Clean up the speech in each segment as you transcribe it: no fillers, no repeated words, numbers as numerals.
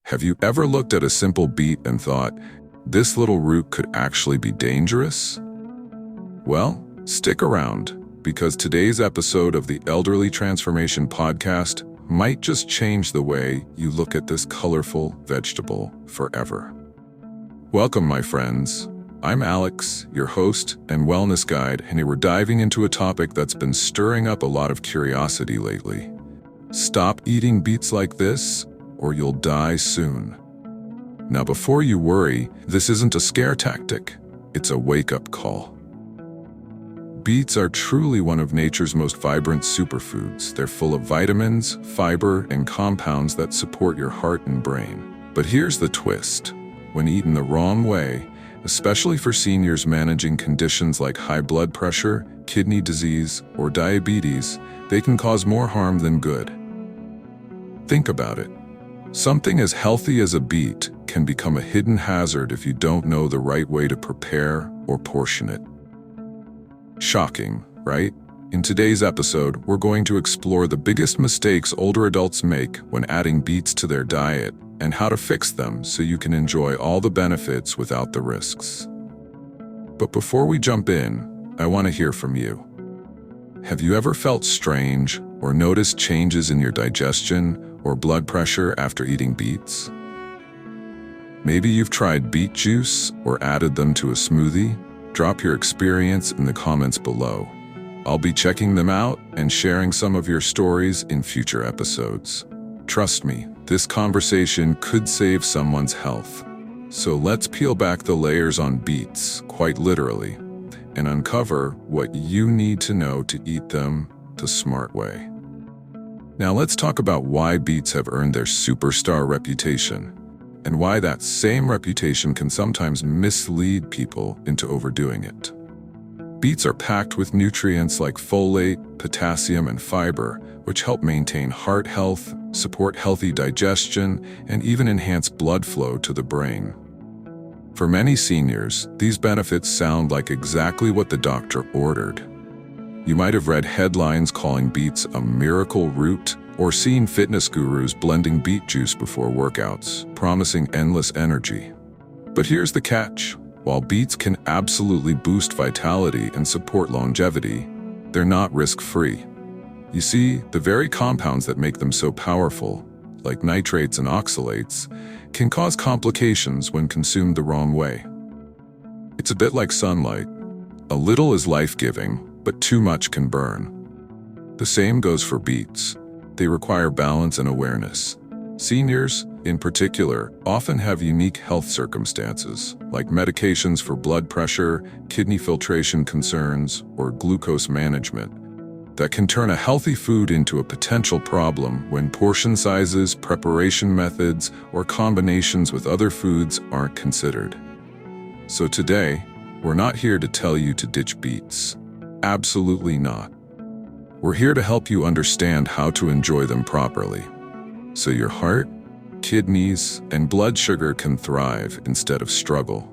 Have you ever looked at a simple beet and thought, this little root could actually be dangerous? Well, stick around, because today's episode of the Elderly Transformation Podcast might just change the way you look at this colorful vegetable forever. Welcome, my friends. I'm Alex, your host and wellness guide, and we're diving into a topic that's been stirring up a lot of curiosity lately. Stop eating beets like this, or you'll die soon. Now, before you worry, this isn't a scare tactic. It's a wake-up call. Beets are truly one of nature's most vibrant superfoods. They're full of vitamins, fiber, and compounds that support your heart and brain. But here's the twist. When eaten the wrong way, especially for seniors managing conditions like high blood pressure, kidney disease, or diabetes, they can cause more harm than good. Think about it. Something as healthy as a beet can become a hidden hazard if you don't know the right way to prepare or portion it. Shocking, right? In today's episode, we're going to explore the biggest mistakes older adults make when adding beets to their diet and how to fix them so you can enjoy all the benefits without the risks. But before we jump in, I want to hear from you. Have you ever felt strange or noticed changes in your digestion or blood pressure after eating beets? Maybe you've tried beet juice or added them to a smoothie. Drop your experience in the comments below. I'll be checking them out and sharing some of your stories in future episodes. Trust me, this conversation could save someone's health. So let's peel back the layers on beets, quite literally, and uncover what you need to know to eat them the smart way. Now let's talk about why beets have earned their superstar reputation, and why that same reputation can sometimes mislead people into overdoing it. Beets are packed with nutrients like folate, potassium, and fiber, which help maintain heart health, support healthy digestion, and even enhance blood flow to the brain. For many seniors, these benefits sound like exactly what the doctor ordered. You might have read headlines calling beets a miracle root, or seen fitness gurus blending beet juice before workouts, promising endless energy. But here's the catch. While beets can absolutely boost vitality and support longevity, they're not risk-free. You see, the very compounds that make them so powerful, like nitrates and oxalates, can cause complications when consumed the wrong way. It's a bit like sunlight. A little is life-giving, but too much can burn. The same goes for beets. They require balance and awareness. Seniors, in particular, often have unique health circumstances, like medications for blood pressure, kidney filtration concerns, or glucose management, that can turn a healthy food into a potential problem when portion sizes, preparation methods, or combinations with other foods aren't considered. So today, we're not here to tell you to ditch beets. Absolutely not. We're here to help you understand how to enjoy them properly, so your heart, kidneys, and blood sugar can thrive instead of struggle.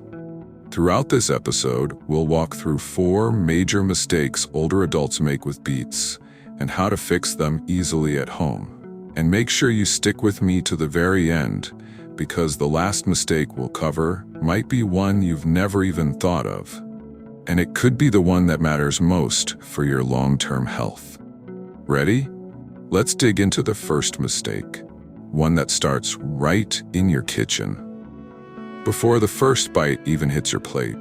Throughout this episode, we'll walk through 4 major mistakes older adults make with beets and how to fix them easily at home. And make sure you stick with me to the very end, because the last mistake we'll cover might be one you've never even thought of. And it could be the one that matters most for your long-term health. Ready? Let's dig into the first mistake, one that starts right in your kitchen. Before the first bite even hits your plate,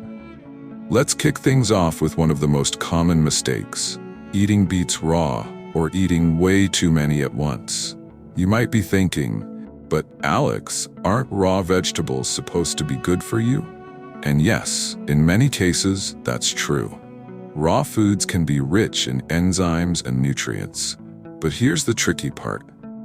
let's kick things off with one of the most common mistakes, eating beets raw or eating way too many at once. You might be thinking, but Alex, aren't raw vegetables supposed to be good for you? And yes, in many cases, that's true. Raw foods can be rich in enzymes and nutrients. But here's the tricky part.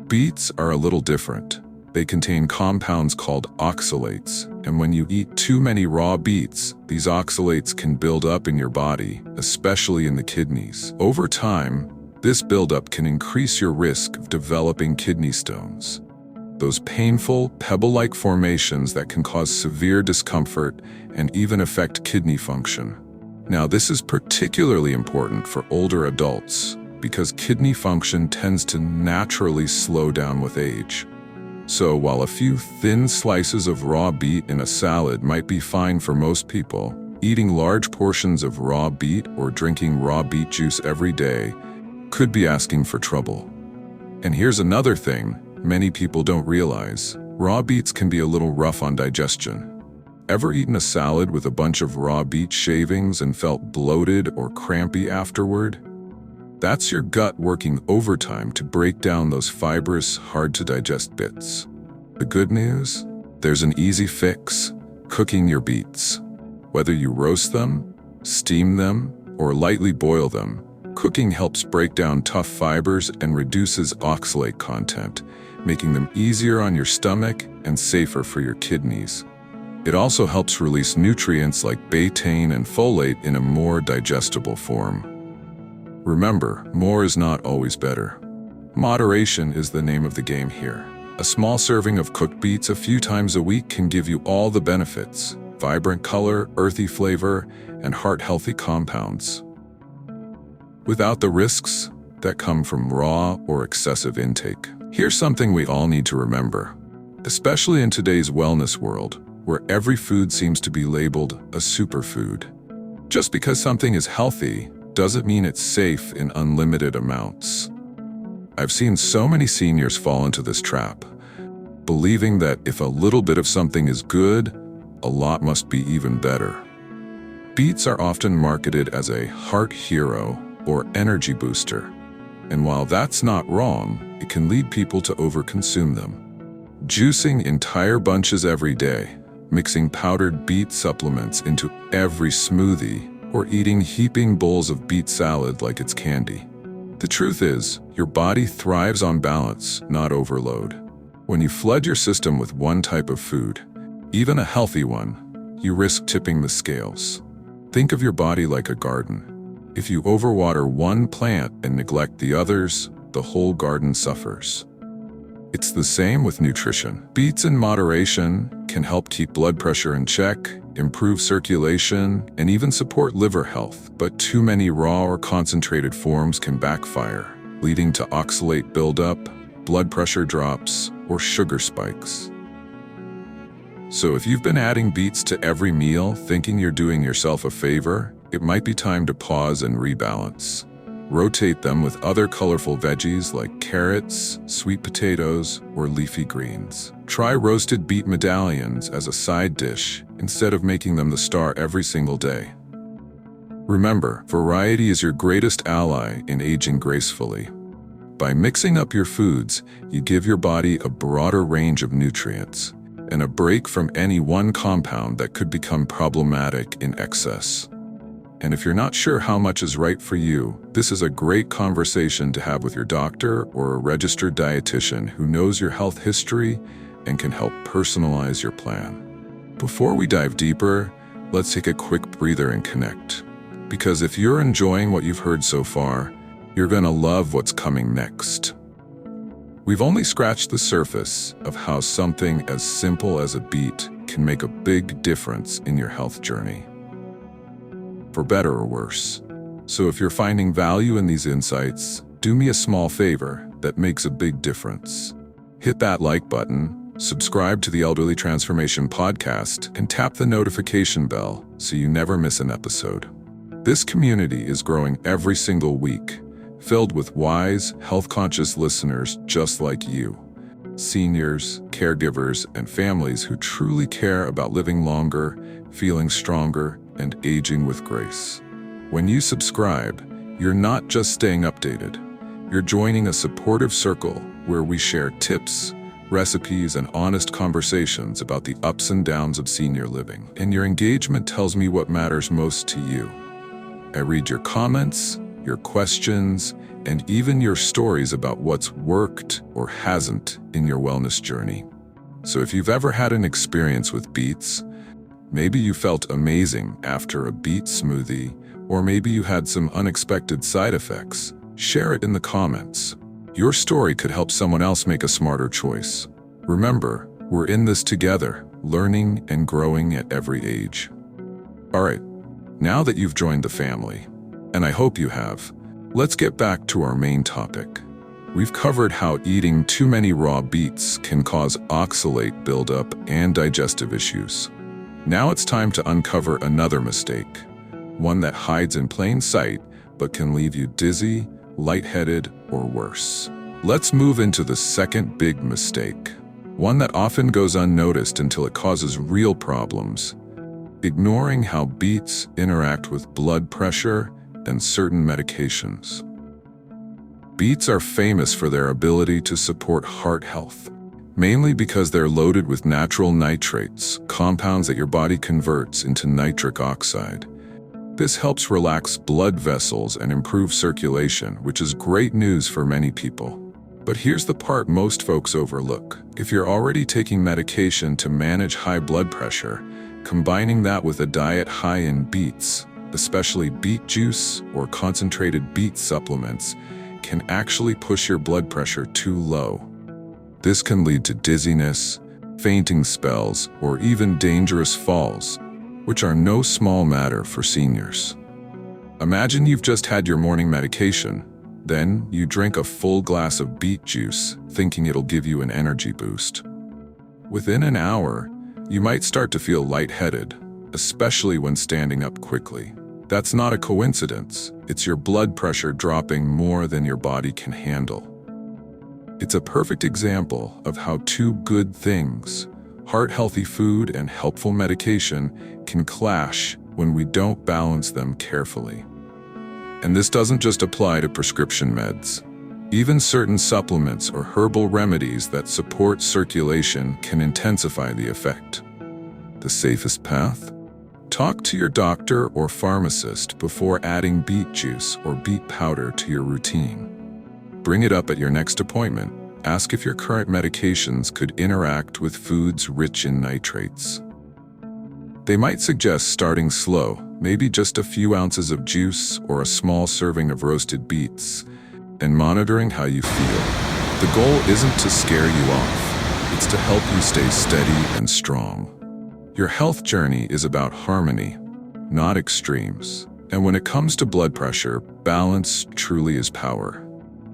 Beets are a little different. They contain compounds called oxalates, and when you eat too many raw beets, these oxalates can build up in your body, especially in the kidneys. Over time, this buildup can increase your risk of developing kidney stones. Those painful, pebble-like formations that can cause severe discomfort and even affect kidney function. Now, this is particularly important for older adults because kidney function tends to naturally slow down with age. So while a few thin slices of raw beet in a salad might be fine for most people, eating large portions of raw beet or drinking raw beet juice every day could be asking for trouble. And here's another thing many people don't realize. Raw beets can be a little rough on digestion. Ever eaten a salad with a bunch of raw beet shavings and felt bloated or crampy afterward? That's your gut working overtime to break down those fibrous, hard-to-digest bits. The good news? There's an easy fix: cooking your beets. Whether you roast them, steam them, or lightly boil them, cooking helps break down tough fibers and reduces oxalate content, making them easier on your stomach and safer for your kidneys. It also helps release nutrients like betaine and folate in a more digestible form. Remember, more is not always better. Moderation is the name of the game here. A small serving of cooked beets a few times a week can give you all the benefits: vibrant color, earthy flavor, and heart-healthy compounds, without the risks that come from raw or excessive intake. Here's something we all need to remember, especially in today's wellness world, where every food seems to be labeled a superfood. Just because something is healthy doesn't mean it's safe in unlimited amounts. I've seen so many seniors fall into this trap, believing that if a little bit of something is good, a lot must be even better. Beets are often marketed as a heart hero or energy booster, and while that's not wrong, it can lead people to overconsume them. Juicing entire bunches every day, mixing powdered beet supplements into every smoothie, or eating heaping bowls of beet salad like it's candy. The truth is, your body thrives on balance, not overload. When you flood your system with one type of food, even a healthy one, you risk tipping the scales. Think of your body like a garden. If you overwater one plant and neglect the others, the whole garden suffers. It's the same with nutrition. Beets in moderation can help keep blood pressure in check, improve circulation, and even support liver health. But too many raw or concentrated forms can backfire, leading to oxalate buildup, blood pressure drops, or sugar spikes. So if you've been adding beets to every meal thinking you're doing yourself a favor, it might be time to pause and rebalance. Rotate them with other colorful veggies like carrots, sweet potatoes, or leafy greens. Try roasted beet medallions as a side dish instead of making them the star every single day. Remember, variety is your greatest ally in aging gracefully. By mixing up your foods, you give your body a broader range of nutrients and a break from any one compound that could become problematic in excess. And if you're not sure how much is right for you, this is a great conversation to have with your doctor or a registered dietitian who knows your health history and can help personalize your plan. Before we dive deeper, let's take a quick breather and connect. Because if you're enjoying what you've heard so far, you're gonna love what's coming next. We've only scratched the surface of how something as simple as a beet can make a big difference in your health journey, for better or worse. So if you're finding value in these insights, do me a small favor that makes a big difference. Hit that like button, subscribe to the Elderly Transformation Podcast, and tap the notification bell so you never miss an episode. This community is growing every single week, filled with wise, health-conscious listeners just like you. Seniors, caregivers, and families who truly care about living longer, feeling stronger, and aging with grace. When you subscribe, you're not just staying updated. You're joining a supportive circle where we share tips, recipes, and honest conversations about the ups and downs of senior living. And your engagement tells me what matters most to you. I read your comments, your questions, and even your stories about what's worked or hasn't in your wellness journey. So if you've ever had an experience with beets, maybe you felt amazing after a beet smoothie, or maybe you had some unexpected side effects, share it in the comments. Your story could help someone else make a smarter choice. Remember, we're in this together, learning and growing at every age. All right, now that you've joined the family, and I hope you have, let's get back to our main topic. We've covered how eating too many raw beets can cause oxalate buildup and digestive issues. Now it's time to uncover another mistake, one that hides in plain sight but can leave you dizzy, lightheaded, or worse. Let's move into the second big mistake, one that often goes unnoticed until it causes real problems: ignoring how beets interact with blood pressure and certain medications. Beets are famous for their ability to support heart health, mainly because they're loaded with natural nitrates, compounds that your body converts into nitric oxide. This helps relax blood vessels and improve circulation, which is great news for many people. But here's the part most folks overlook. If you're already taking medication to manage high blood pressure, combining that with a diet high in beets, especially beet juice or concentrated beet supplements, can actually push your blood pressure too low. This can lead to dizziness, fainting spells, or even dangerous falls, which are no small matter for seniors. Imagine you've just had your morning medication, then you drink a full glass of beet juice, thinking it'll give you an energy boost. Within an hour, you might start to feel lightheaded, especially when standing up quickly. That's not a coincidence. It's your blood pressure dropping more than your body can handle. It's a perfect example of how two good things, heart-healthy food and helpful medication, can clash when we don't balance them carefully. And this doesn't just apply to prescription meds. Even certain supplements or herbal remedies that support circulation can intensify the effect. The safest path? Talk to your doctor or pharmacist before adding beet juice or beet powder to your routine. Bring it up at your next appointment. Ask if your current medications could interact with foods rich in nitrates. They might suggest starting slow, maybe just a few ounces of juice or a small serving of roasted beets, and monitoring how you feel. The goal isn't to scare you off, it's to help you stay steady and strong. Your health journey is about harmony, not extremes. And when it comes to blood pressure, balance truly is power.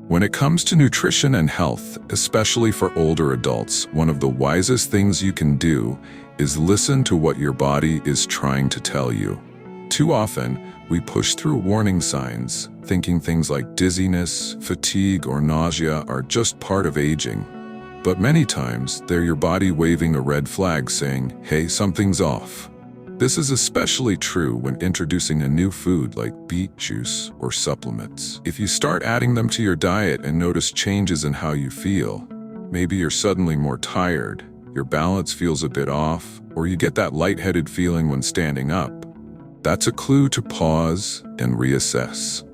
When it comes to nutrition and health, especially for older adults, one of the wisest things you can do is listen to what your body is trying to tell you. Too often, we push through warning signs, thinking things like dizziness, fatigue, or nausea are just part of aging. But many times, they're your body waving a red flag saying, hey, something's off. This is especially true when introducing a new food like beet juice or supplements. If you start adding them to your diet and notice changes in how you feel, maybe you're suddenly more tired, your balance feels a bit off, or you get that lightheaded feeling when standing up, that's a clue to pause and reassess.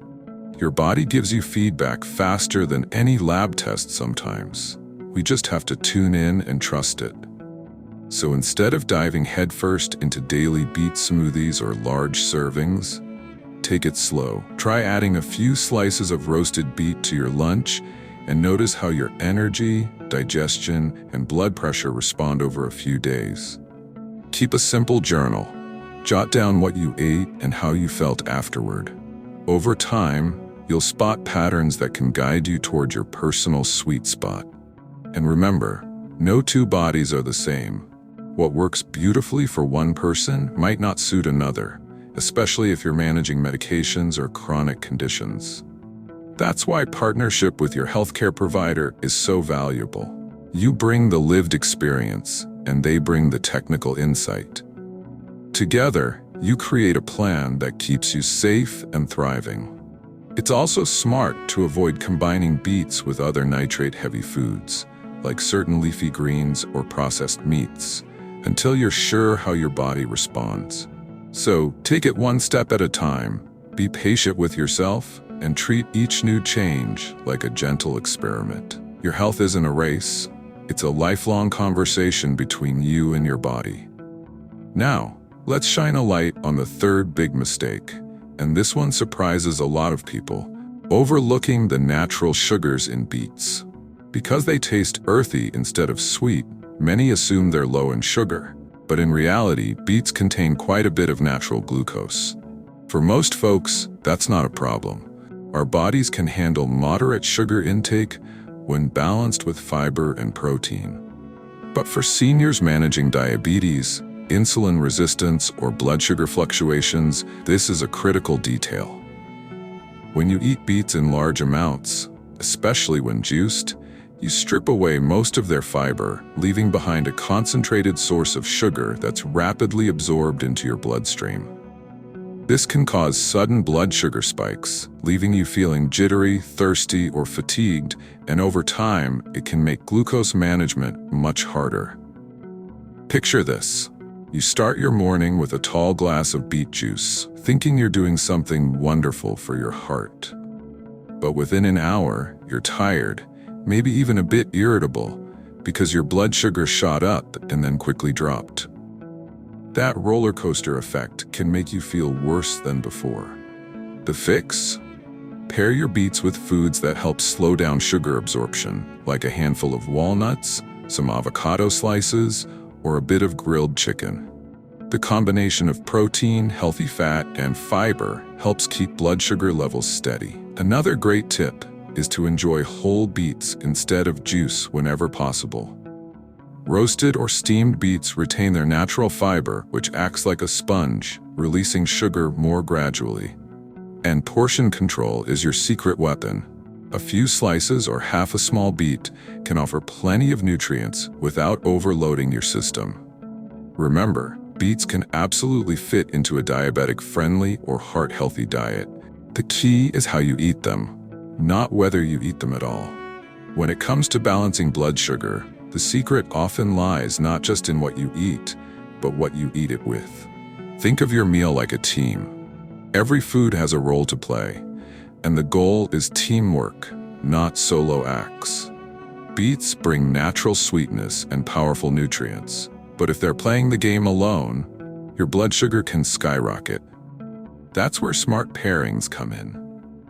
Your body gives you feedback faster than any lab test sometimes. We just have to tune in and trust it. So instead of diving headfirst into daily beet smoothies or large servings, take it slow. Try adding a few slices of roasted beet to your lunch and notice how your energy, digestion, and blood pressure respond over a few days. Keep a simple journal. Jot down what you ate and how you felt afterward. Over time, you'll spot patterns that can guide you toward your personal sweet spot. And remember, no two bodies are the same. What works beautifully for one person might not suit another, especially if you're managing medications or chronic conditions. That's why partnership with your healthcare provider is so valuable. You bring the lived experience, and they bring the technical insight. Together, you create a plan that keeps you safe and thriving. It's also smart to avoid combining beets with other nitrate-heavy foods, like certain leafy greens or processed meats, until you're sure how your body responds. So, take it one step at a time, be patient with yourself, and treat each new change like a gentle experiment. Your health isn't a race, it's a lifelong conversation between you and your body. Now, let's shine a light on the third big mistake, and this one surprises a lot of people: overlooking the natural sugars in beets. Because they taste earthy instead of sweet, many assume they're low in sugar. But in reality, beets contain quite a bit of natural glucose. For most folks, that's not a problem. Our bodies can handle moderate sugar intake when balanced with fiber and protein. But for seniors managing diabetes, insulin resistance, or blood sugar fluctuations, this is a critical detail. When you eat beets in large amounts, especially when juiced, you strip away most of their fiber, leaving behind a concentrated source of sugar that's rapidly absorbed into your bloodstream. This can cause sudden blood sugar spikes, leaving you feeling jittery, thirsty, or fatigued, and over time, it can make glucose management much harder. Picture this. You start your morning with a tall glass of beet juice, thinking you're doing something wonderful for your heart. But within an hour, you're tired, maybe even a bit irritable, because your blood sugar shot up and then quickly dropped. That roller coaster effect can make you feel worse than before. The fix? Pair your beets with foods that help slow down sugar absorption, like a handful of walnuts, some avocado slices, or a bit of grilled chicken. The combination of protein, healthy fat, and fiber helps keep blood sugar levels steady. Another great tip is to enjoy whole beets instead of juice whenever possible. Roasted or steamed beets retain their natural fiber, which acts like a sponge, releasing sugar more gradually. And portion control is your secret weapon. A few slices or half a small beet can offer plenty of nutrients without overloading your system. Remember, beets can absolutely fit into a diabetic-friendly or heart-healthy diet. The key is how you eat them, not whether you eat them at all. When it comes to balancing blood sugar, the secret often lies not just in what you eat, but what you eat it with. Think of your meal like a team. Every food has a role to play, and the goal is teamwork, not solo acts. Beets bring natural sweetness and powerful nutrients, but if they're playing the game alone, your blood sugar can skyrocket. That's where smart pairings come in.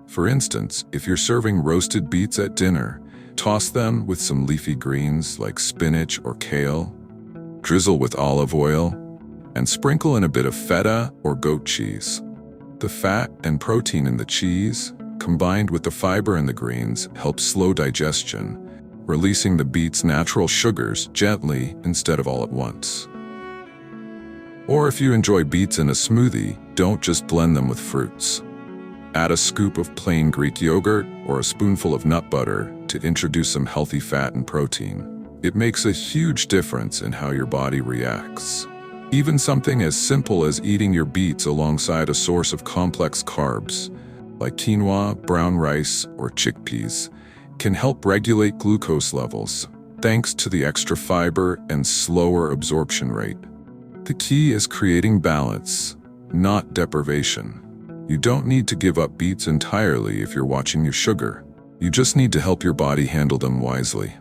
For instance, if you're serving roasted beets at dinner, toss them with some leafy greens like spinach or kale, drizzle with olive oil, and sprinkle in a bit of feta or goat cheese. The fat and protein in the cheese, combined with the fiber in the greens, helps slow digestion, releasing the beet's natural sugars gently instead of all at once. Or if you enjoy beets in a smoothie, don't just blend them with fruits. Add a scoop of plain Greek yogurt or a spoonful of nut butter to introduce some healthy fat and protein. It makes a huge difference in how your body reacts. Even something as simple as eating your beets alongside a source of complex carbs, like quinoa, brown rice, or chickpeas, can help regulate glucose levels, thanks to the extra fiber and slower absorption rate. The key is creating balance, not deprivation. You don't need to give up beets entirely if you're watching your sugar. You just need to help your body handle them wisely.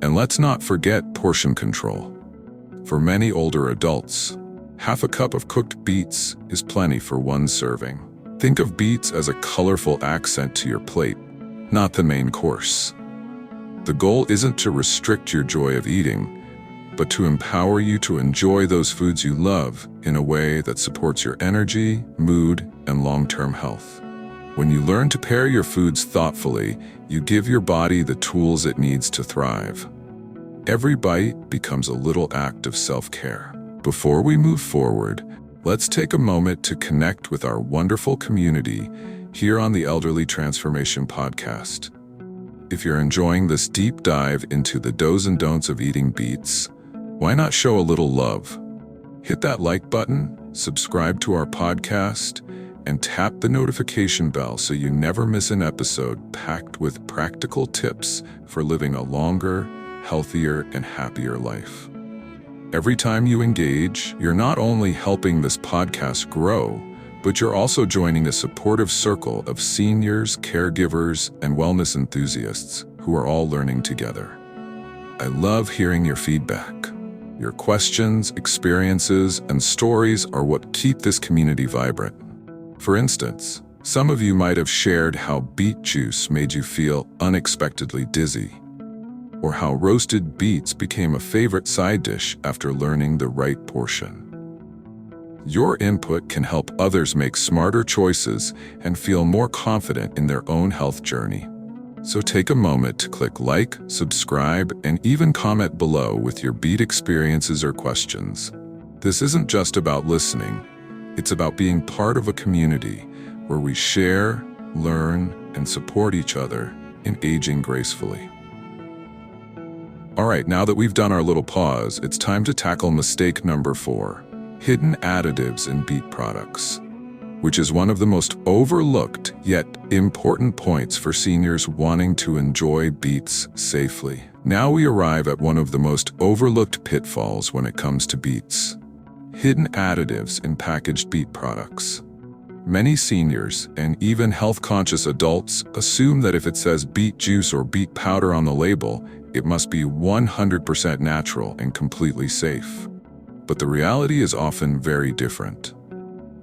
And let's not forget portion control. For many older adults, half a cup of cooked beets is plenty for one serving. Think of beets as a colorful accent to your plate, not the main course. The goal isn't to restrict your joy of eating, but to empower you to enjoy those foods you love in a way that supports your energy, mood, and long-term health. When you learn to pair your foods thoughtfully, you give your body the tools it needs to thrive. Every bite becomes a little act of self-care. Before we move forward, let's take a moment to connect with our wonderful community here on the Elderly Transformation Podcast. If you're enjoying this deep dive into the do's and don'ts of eating beets, why not show a little love? Hit that like button, subscribe to our podcast, and tap the notification bell so you never miss an episode packed with practical tips for living a longer, healthier, and happier life. Every time you engage, you're not only helping this podcast grow, but you're also joining a supportive circle of seniors, caregivers, and wellness enthusiasts who are all learning together. I love hearing your feedback. Your questions, experiences, and stories are what keep this community vibrant. For instance, some of you might have shared how beet juice made you feel unexpectedly dizzy, or how roasted beets became a favorite side dish after learning the right portion. Your input can help others make smarter choices and feel more confident in their own health journey. So take a moment to click like, subscribe, and even comment below with your Beet experiences or questions. This isn't just about listening, it's about being part of a community where we share, learn, and support each other in aging gracefully. All right, now that we've done our little pause, it's time to tackle mistake number 4, hidden additives in Beet products, which is one of the most overlooked yet important points for seniors wanting to enjoy beets safely. Now we arrive at one of the most overlooked pitfalls when it comes to beets: hidden additives in packaged beet products. Many seniors, and even health-conscious adults, assume that if it says beet juice or beet powder on the label, it must be 100% natural and completely safe. But the reality is often very different.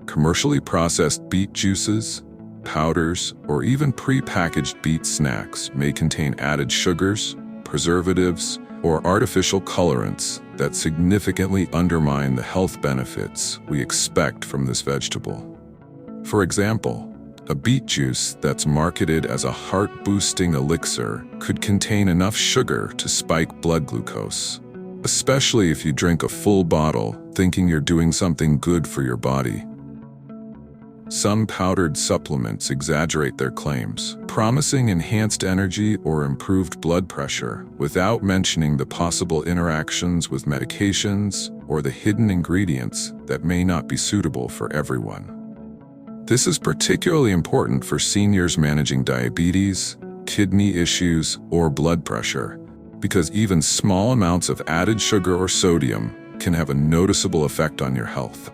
Commercially processed beet juices, powders, or even pre-packaged beet snacks may contain added sugars, preservatives, or artificial colorants that significantly undermine the health benefits we expect from this vegetable. For example, a beet juice that's marketed as a heart-boosting elixir could contain enough sugar to spike blood glucose, especially if you drink a full bottle thinking you're doing something good for your body. Some powdered supplements exaggerate their claims, promising enhanced energy or improved blood pressure, without mentioning the possible interactions with medications or the hidden ingredients that may not be suitable for everyone. This is particularly important for seniors managing diabetes, kidney issues, or blood pressure, because even small amounts of added sugar or sodium can have a noticeable effect on your health.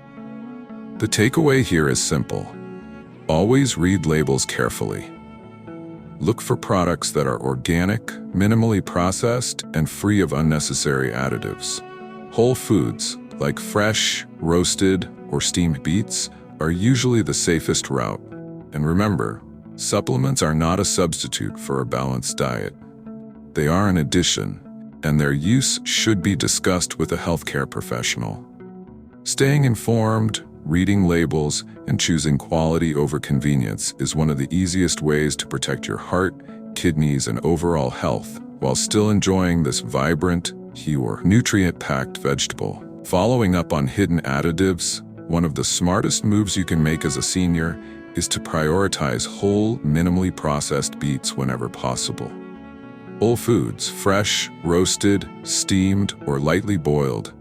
The takeaway here is simple. Always read labels carefully. Look for products that are organic, minimally processed, and free of unnecessary additives. Whole foods, like fresh, roasted, or steamed beets, are usually the safest route. And remember, supplements are not a substitute for a balanced diet. They are an addition, and their use should be discussed with a healthcare professional. Staying informed, reading labels, and choosing quality over convenience is one of the easiest ways to protect your heart, kidneys, and overall health while still enjoying this vibrant, nutrient-packed vegetable. Following up on hidden additives, one of the smartest moves you can make as a senior is to prioritize whole, minimally processed beets whenever possible. Whole foods, fresh, roasted, steamed, or lightly boiled,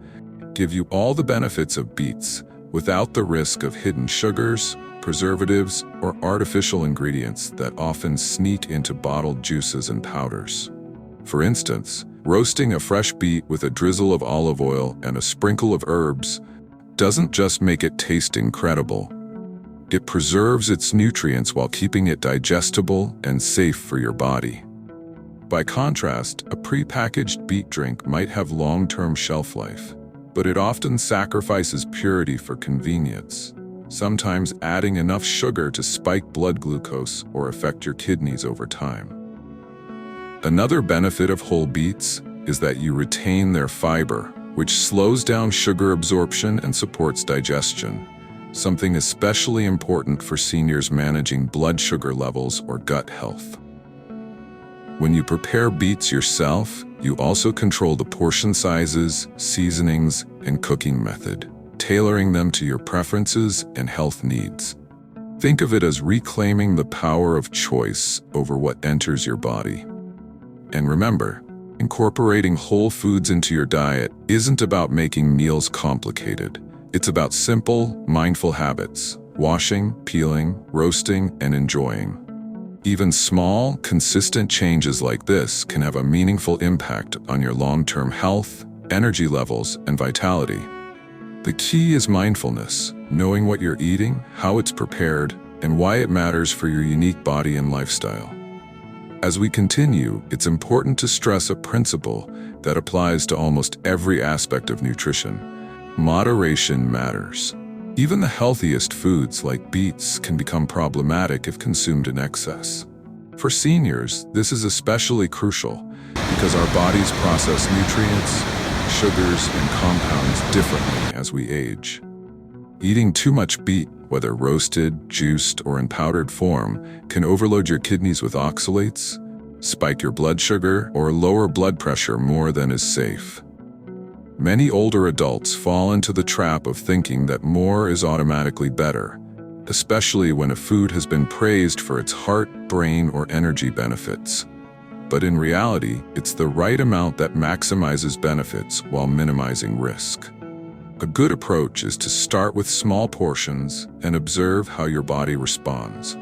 give you all the benefits of beets without the risk of hidden sugars, preservatives, or artificial ingredients that often sneak into bottled juices and powders. For instance, roasting a fresh beet with a drizzle of olive oil and a sprinkle of herbs doesn't just make it taste incredible. It preserves its nutrients while keeping it digestible and safe for your body. By contrast, a pre-packaged beet drink might have long-term shelf life, but it often sacrifices purity for convenience, sometimes adding enough sugar to spike blood glucose or affect your kidneys over time. Another benefit of whole beets is that you retain their fiber, which slows down sugar absorption and supports digestion, something especially important for seniors managing blood sugar levels or gut health. When you prepare beets yourself, you also control the portion sizes, seasonings, and cooking method, tailoring them to your preferences and health needs. Think of it as reclaiming the power of choice over what enters your body. And remember, incorporating whole foods into your diet isn't about making meals complicated. It's about simple, mindful habits: washing, peeling, roasting, and enjoying. Even small, consistent changes like this can have a meaningful impact on your long-term health, energy levels, and vitality. The key is mindfulness, knowing what you're eating, how it's prepared, and why it matters for your unique body and lifestyle. As we continue, it's important to stress a principle that applies to almost every aspect of nutrition. Moderation matters. Even the healthiest foods like beets can become problematic if consumed in excess. For seniors, this is especially crucial because our bodies process nutrients, sugars, and compounds differently as we age. Eating too much beet, whether roasted, juiced, or in powdered form, can overload your kidneys with oxalates, spike your blood sugar, or lower blood pressure more than is safe. Many older adults fall into the trap of thinking that more is automatically better, especially when a food has been praised for its heart, brain, or energy benefits. But in reality, it's the right amount that maximizes benefits while minimizing risk. A good approach is to start with small portions and observe how your body responds.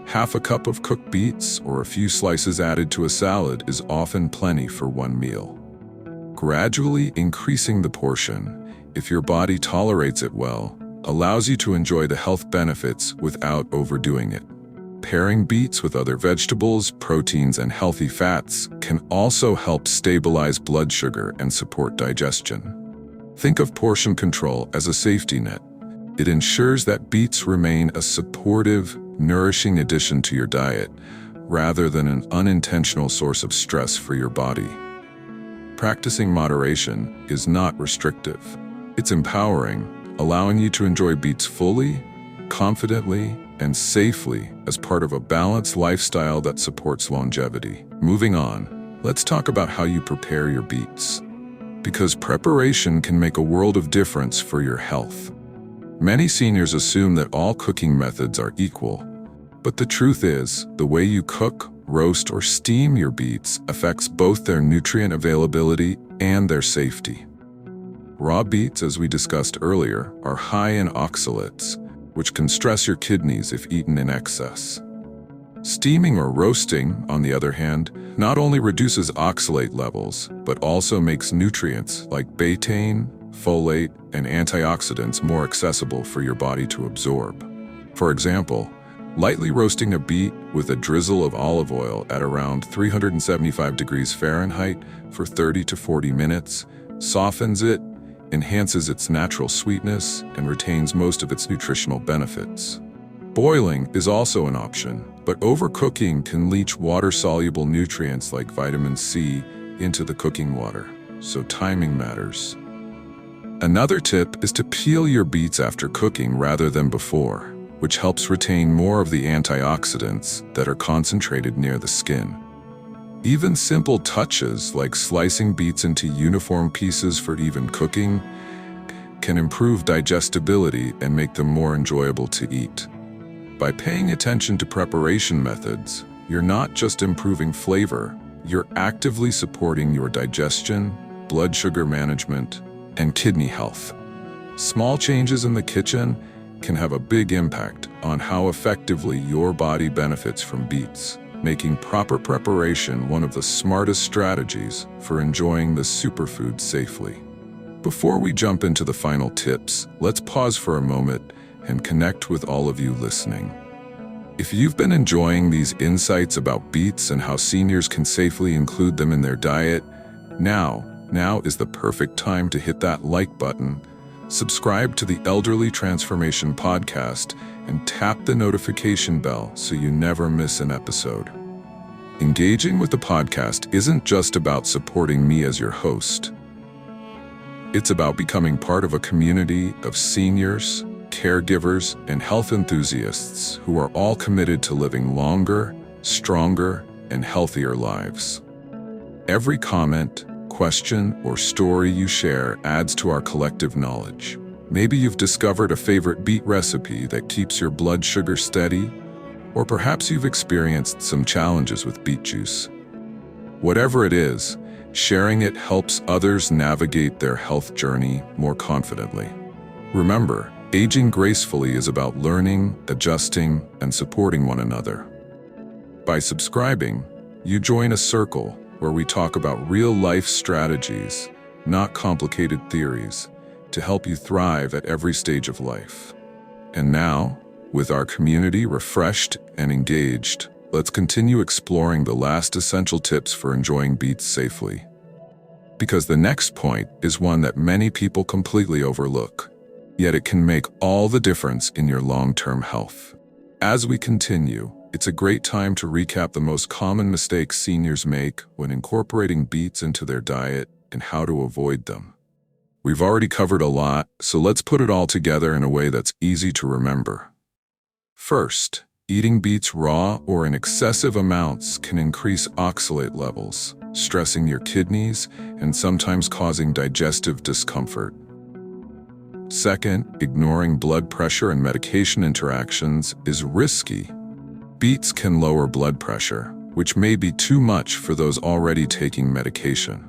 Half a cup of cooked beets or a few slices added to a salad is often plenty for one meal. Gradually increasing the portion, if your body tolerates it well, allows you to enjoy the health benefits without overdoing it. Pairing beets with other vegetables, proteins, and healthy fats can also help stabilize blood sugar and support digestion. Think of portion control as a safety net. It ensures that beets remain a supportive, nourishing addition to your diet, rather than an unintentional source of stress for your body. Practicing moderation is not restrictive. It's empowering, allowing you to enjoy beets fully, confidently, and safely as part of a balanced lifestyle that supports longevity. Moving on, let's talk about how you prepare your beets, because preparation can make a world of difference for your health. Many seniors assume that all cooking methods are equal, but the truth is, the way you cook, roast, or steam your beets affects both their nutrient availability and their safety. Raw beets, as we discussed earlier, are high in oxalates, which can stress your kidneys if eaten in excess. Steaming or roasting, on the other hand, not only reduces oxalate levels, but also makes nutrients like betaine, folate, and antioxidants more accessible for your body to absorb. For example, lightly roasting a beet with a drizzle of olive oil at around 375 degrees Fahrenheit for 30 to 40 minutes softens it, enhances its natural sweetness, and retains most of its nutritional benefits. Boiling is also an option, but overcooking can leach water-soluble nutrients like vitamin C into the cooking water, so timing matters. Another tip is to peel your beets after cooking rather than before, which helps retain more of the antioxidants that are concentrated near the skin. Even simple touches like slicing beets into uniform pieces for even cooking can improve digestibility and make them more enjoyable to eat. By paying attention to preparation methods, you're not just improving flavor, you're actively supporting your digestion, blood sugar management, and kidney health. Small changes in the kitchen can have a big impact on how effectively your body benefits from beets, making proper preparation one of the smartest strategies for enjoying the superfood safely. Before we jump into the final tips, let's pause for a moment and connect with all of you listening. If you've been enjoying these insights about beets and how seniors can safely include them in their diet, now is the perfect time to hit that like button, subscribe to the Elderly Transformation Podcast, and tap the notification bell so you never miss an episode. Engaging with the podcast isn't just about supporting me as your host. It's about becoming part of a community of seniors, caregivers, and health enthusiasts who are all committed to living longer, stronger, and healthier lives. Every comment, question, or story you share adds to our collective knowledge. Maybe you've discovered a favorite beet recipe that keeps your blood sugar steady, or perhaps you've experienced some challenges with beet juice. Whatever it is, sharing it helps others navigate their health journey more confidently. Remember, aging gracefully is about learning, adjusting, and supporting one another. By subscribing, you join a circle where we talk about real-life strategies, not complicated theories, to help you thrive at every stage of life. And now, with our community refreshed and engaged, let's continue exploring the last essential tips for enjoying beets safely. Because the next point is one that many people completely overlook, yet it can make all the difference in your long-term health. As we continue, it's a great time to recap the most common mistakes seniors make when incorporating beets into their diet and how to avoid them. We've already covered a lot, so let's put it all together in a way that's easy to remember. First, eating beets raw or in excessive amounts can increase oxalate levels, stressing your kidneys and sometimes causing digestive discomfort. Second, ignoring blood pressure and medication interactions is risky. Beets can lower blood pressure, which may be too much for those already taking medication.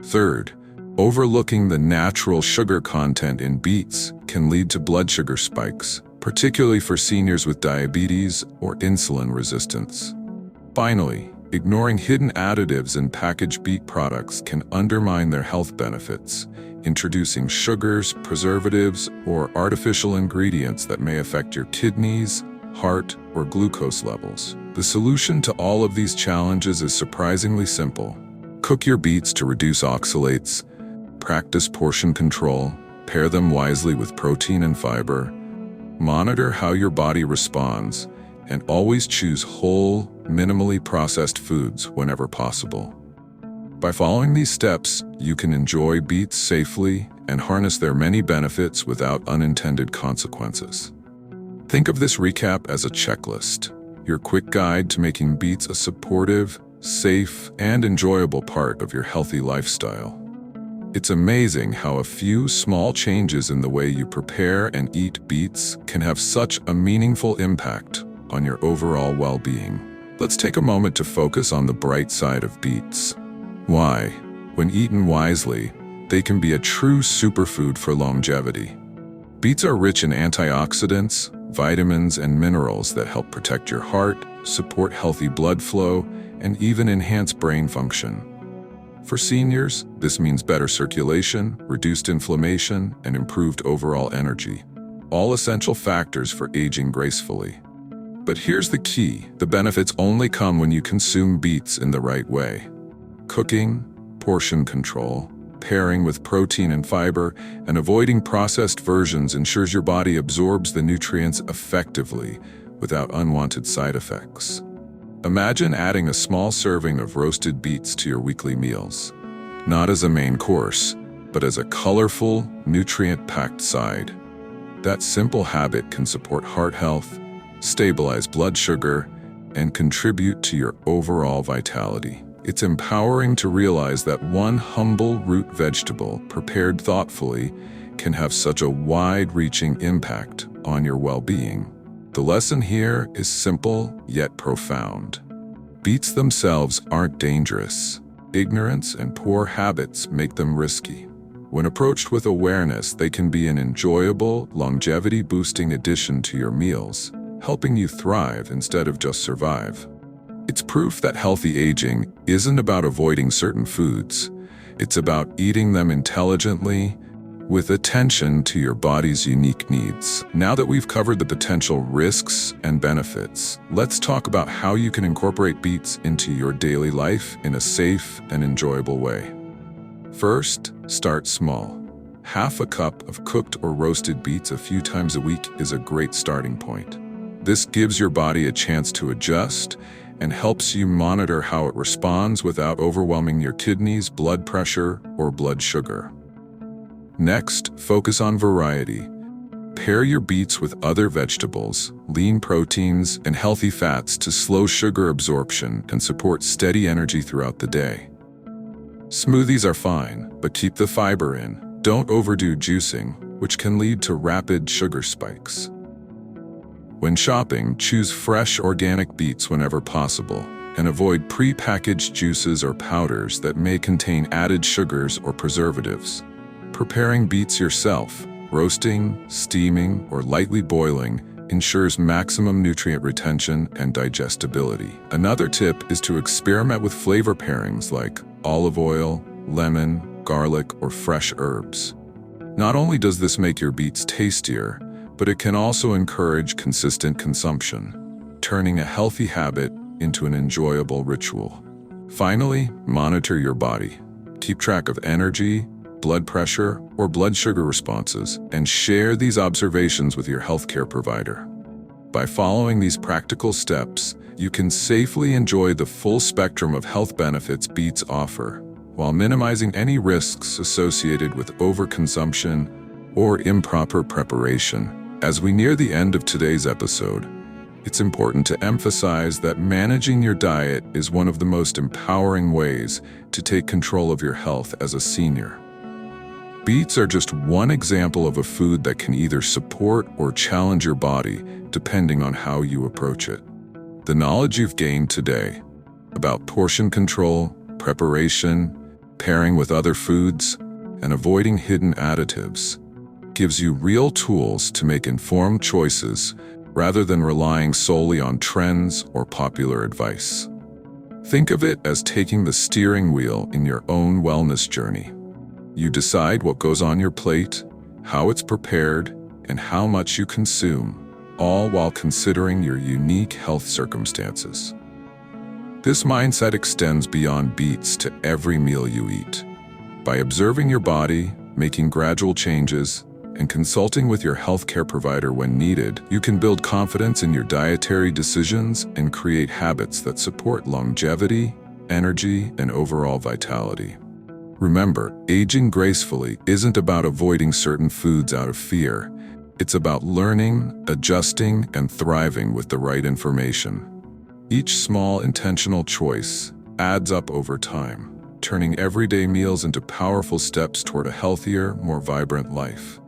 Third, overlooking the natural sugar content in beets can lead to blood sugar spikes, particularly for seniors with diabetes or insulin resistance. Finally, ignoring hidden additives in packaged beet products can undermine their health benefits, introducing sugars, preservatives, or artificial ingredients that may affect your kidneys, heart, or glucose levels. The solution to all of these challenges is surprisingly simple. Cook your beets to reduce oxalates, practice portion control, pair them wisely with protein and fiber, monitor how your body responds, and always choose whole, minimally processed foods whenever possible. By following these steps, you can enjoy beets safely and harness their many benefits without unintended consequences. Think of this recap as a checklist, your quick guide to making beets a supportive, safe, and enjoyable part of your healthy lifestyle. It's amazing how a few small changes in the way you prepare and eat beets can have such a meaningful impact on your overall well-being. Let's take a moment to focus on the bright side of beets. Why? When eaten wisely, they can be a true superfood for longevity. Beets are rich in antioxidants, vitamins, and minerals that help protect your heart, support healthy blood flow, and even enhance brain function. For seniors, this means better circulation, reduced inflammation, and improved overall energy. All essential factors for aging gracefully. But here's the key: the benefits only come when you consume beets in the right way. Cooking, portion control, pairing with protein and fiber, and avoiding processed versions ensures your body absorbs the nutrients effectively without unwanted side effects. Imagine adding a small serving of roasted beets to your weekly meals, not as a main course, but as a colorful, nutrient-packed side. That simple habit can support heart health, stabilize blood sugar, and contribute to your overall vitality. It's empowering to realize that one humble root vegetable, prepared thoughtfully, can have such a wide-reaching impact on your well-being. The lesson here is simple yet profound. Beets themselves aren't dangerous. Ignorance and poor habits make them risky. When approached with awareness, they can be an enjoyable, longevity-boosting addition to your meals, helping you thrive instead of just survive. It's proof that healthy aging isn't about avoiding certain foods. It's about eating them intelligently, with attention to your body's unique needs. Now that we've covered the potential risks and benefits, let's talk about how you can incorporate beets into your daily life in a safe and enjoyable way. First, start small. Half a cup of cooked or roasted beets a few times a week is a great starting point. This gives your body a chance to adjust and helps you monitor how it responds without overwhelming your kidneys, blood pressure, or blood sugar. Next, focus on variety. Pair your beets with other vegetables, lean proteins, and healthy fats to slow sugar absorption and support steady energy throughout the day. Smoothies are fine, but keep the fiber in. Don't overdo juicing, which can lead to rapid sugar spikes. When shopping, choose fresh organic beets whenever possible, and avoid pre-packaged juices or powders that may contain added sugars or preservatives. Preparing beets yourself, roasting, steaming, or lightly boiling, ensures maximum nutrient retention and digestibility. Another tip is to experiment with flavor pairings like olive oil, lemon, garlic, or fresh herbs. Not only does this make your beets tastier, but it can also encourage consistent consumption, turning a healthy habit into an enjoyable ritual. Finally, monitor your body. Keep track of energy, blood pressure, or blood sugar responses, and share these observations with your healthcare provider. By following these practical steps, you can safely enjoy the full spectrum of health benefits beets offer, while minimizing any risks associated with overconsumption or improper preparation. As we near the end of today's episode, it's important to emphasize that managing your diet is one of the most empowering ways to take control of your health as a senior. Beets are just one example of a food that can either support or challenge your body, depending on how you approach it. The knowledge you've gained today about portion control, preparation, pairing with other foods, and avoiding hidden additives gives you real tools to make informed choices rather than relying solely on trends or popular advice. Think of it as taking the steering wheel in your own wellness journey. You decide what goes on your plate, how it's prepared, and how much you consume, all while considering your unique health circumstances. This mindset extends beyond beets to every meal you eat. By observing your body, making gradual changes, and consulting with your healthcare provider when needed, you can build confidence in your dietary decisions and create habits that support longevity, energy, and overall vitality. Remember, aging gracefully isn't about avoiding certain foods out of fear. It's about learning, adjusting, and thriving with the right information. Each small, intentional choice adds up over time, turning everyday meals into powerful steps toward a healthier, more vibrant life.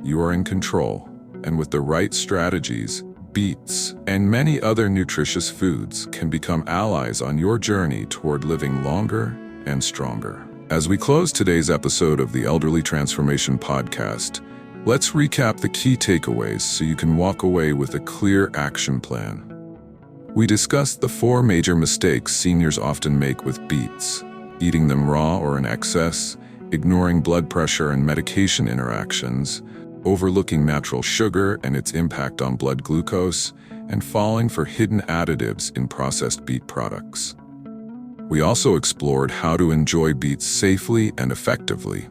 You are in control, and with the right strategies, beets and many other nutritious foods can become allies on your journey toward living longer and stronger. As we close today's episode of the Elderly Transformation Podcast, let's recap the key takeaways so you can walk away with a clear action plan. We discussed the 4 major mistakes seniors often make with beets: eating them raw or in excess, ignoring blood pressure and medication interactions, overlooking natural sugar and its impact on blood glucose, and falling for hidden additives in processed beet products. We also explored how to enjoy beets safely and effectively,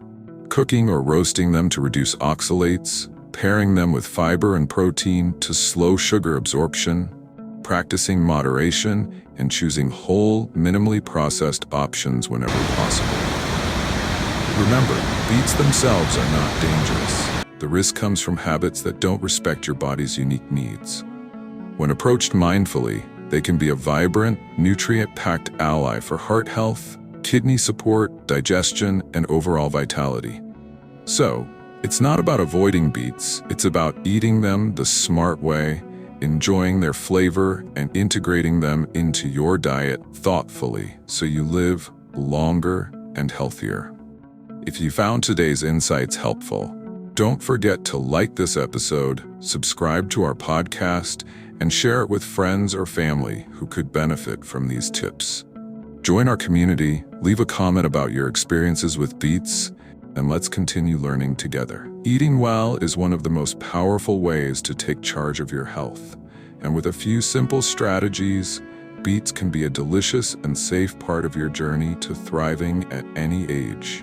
cooking or roasting them to reduce oxalates, pairing them with fiber and protein to slow sugar absorption, practicing moderation, and choosing whole, minimally processed options whenever possible. Remember, beets themselves are not dangerous. The risk comes from habits that don't respect your body's unique needs. When approached mindfully, they can be a vibrant, nutrient-packed ally for heart health, kidney support, digestion, and overall vitality. So, it's not about avoiding beets, it's about eating them the smart way, enjoying their flavor, and integrating them into your diet thoughtfully so you live longer and healthier. If you found today's insights helpful, don't forget to like this episode, subscribe to our podcast, and share it with friends or family who could benefit from these tips. Join our community, leave a comment about your experiences with beets, and let's continue learning together. Eating well is one of the most powerful ways to take charge of your health, and with a few simple strategies, beets can be a delicious and safe part of your journey to thriving at any age.